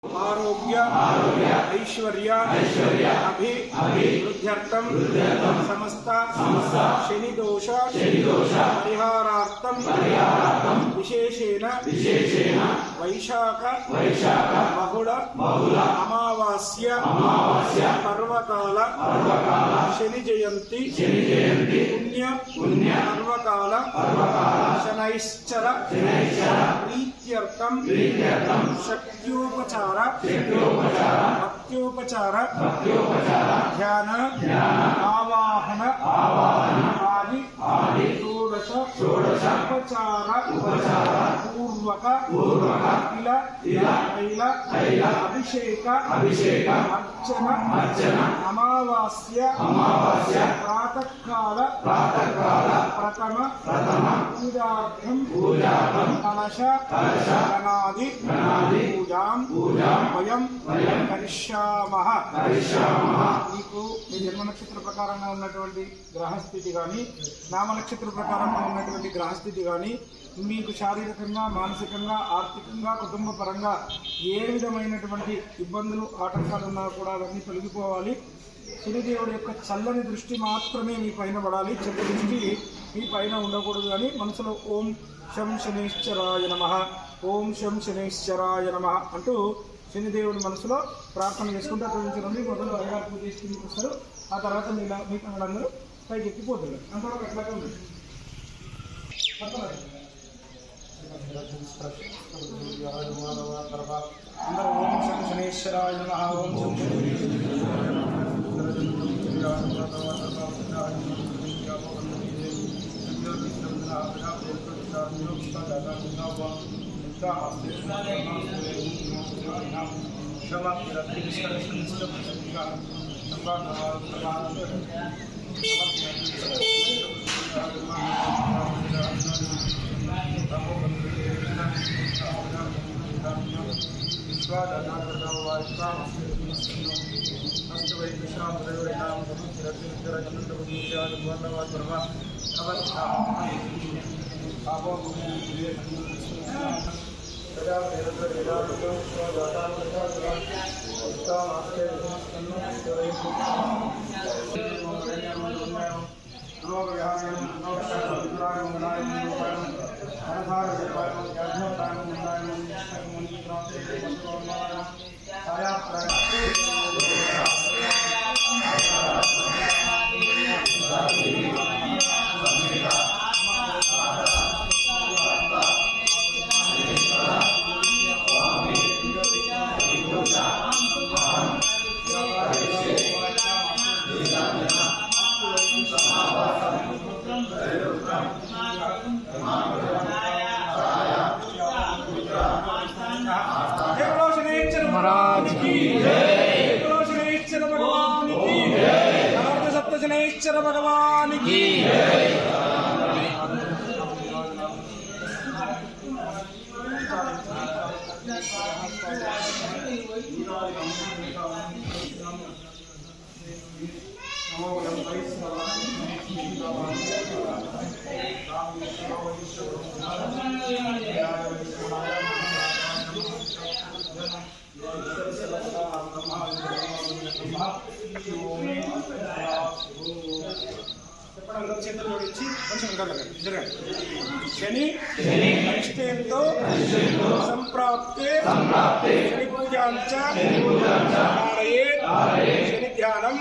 आरोग्य ऐश्वर्य अभिवृद्ध्यर्थं समस्त शनिदोष परिहारार्थं विशेषेण वैशाख बहुल अमावास्य पर्वकाल शनि जयंती पुण्य पर्वकाल शनैश्चर प्रीत्यर्थं शक्त्योपचार भक्त्योपचार ध्यान आवाहन आदि षोडशोपचार पूर्वक तैल अभिषेक अर्चन अमावास्य प्रातःकाल प्रथम पूजार्थं कलश गणादि पूजां वयं करिष्यामः। మీకు మీ జన్మ నక్షత్ర ప్రకారంగా ఉన్నటువంటి గ్రహస్థితి కానీ నామ నక్షత్ర ప్రకారంగా ఉన్నటువంటి గ్రహస్థితి కానీ మీకు శారీరకంగా మానసికంగా ఆర్థికంగా కుటుంబ పరంగా ఏ విధమైనటువంటి ఇబ్బందులు ఆటంకాలు ఉన్నా కూడా అవన్నీ తొలగిపోవాలి. శనిదేవుడి యొక్క చల్లని దృష్టి మాత్రమే మీ పైన పడాలి, చెడ్డ దృష్టి మీ పైన ఉండకూడదు. అని మనసులో ఓం శం శనైశ్చరాయ నమః, ఓం శం శనైశ్చరాయ నమః అంటూ శనిదేవుడి మనసులో ప్రార్థన చేసుకుంటూ అక్కడి నుంచి రండి. మొదలు అయ్యగారు పూజ చేసుకుని వస్తారు. ఆ తర్వాత మీ అందరూ పైకి ఎక్కిపోతారు. అంతవరకు అట్లాగే ఉంది. అందరూ ఓం శం శనైశ్చరాయ నమః, ఓం శం शनैश्चर भगवान की చేతులు జోడించి కొంచెం జరగండి. శని అరిష్టేంతో సంప్రాప్తే శని పూజాంచ శని ధ్యానం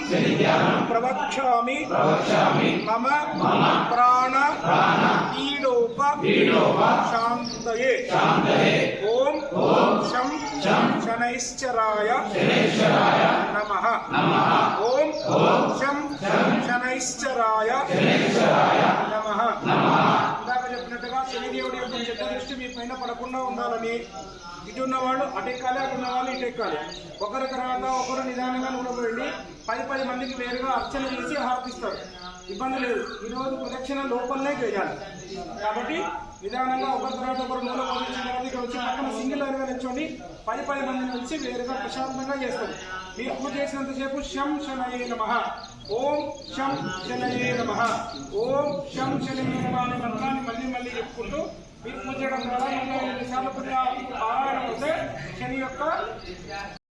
ప్రవక్ష్యామి మమ ప్రాణ పీడోప శాంతయే. ఓం శం శనైశ్చరాయ నమః, ఓం శం శనైశ్చరాయ నమః. ఇందాక చెప్పినట్టుగా శనిదేవుడి యొక్క చెడ్డ దృష్టి మీ పైన పడకుండా ఉండాలని ఇటు ఉన్నవాళ్ళు అటెక్కాలి, అటు ఉన్న వాళ్ళు ఇటు ఎక్కాలి. ఒకరి తర్వాత ఒకరు నిదానంగా నూనెపోయండి. 10 మందికి వేరుగా అర్చన చేసి హారతిస్తారు. ఇబ్బంది లేదు. ఈరోజు ప్రదక్షిణ లోపలనే చేయాలి కాబట్టి నిదానంగా ఒకరి తర్వాత ఒకరు నూనె పోయించిన తర్వాత ఇక్కడ వచ్చి పక్కన సింగిల్ లైన్గా నిల్చోండి. 10 మంది నుంచి వేరుగా ప్రశాంతంగా చేస్తారు. మీరు పూజ చేసినంతసేపు శం శనయే నమః, ఓం శం శనయే నమః, ఓం శం శనయే నమః అనే మంత్రాన్ని మళ్ళీ చెప్పుకుంటూ మీరు పూజ చేయడం ద్వారా 108 సార్లు పారాయణ అవుతే శని యొక్క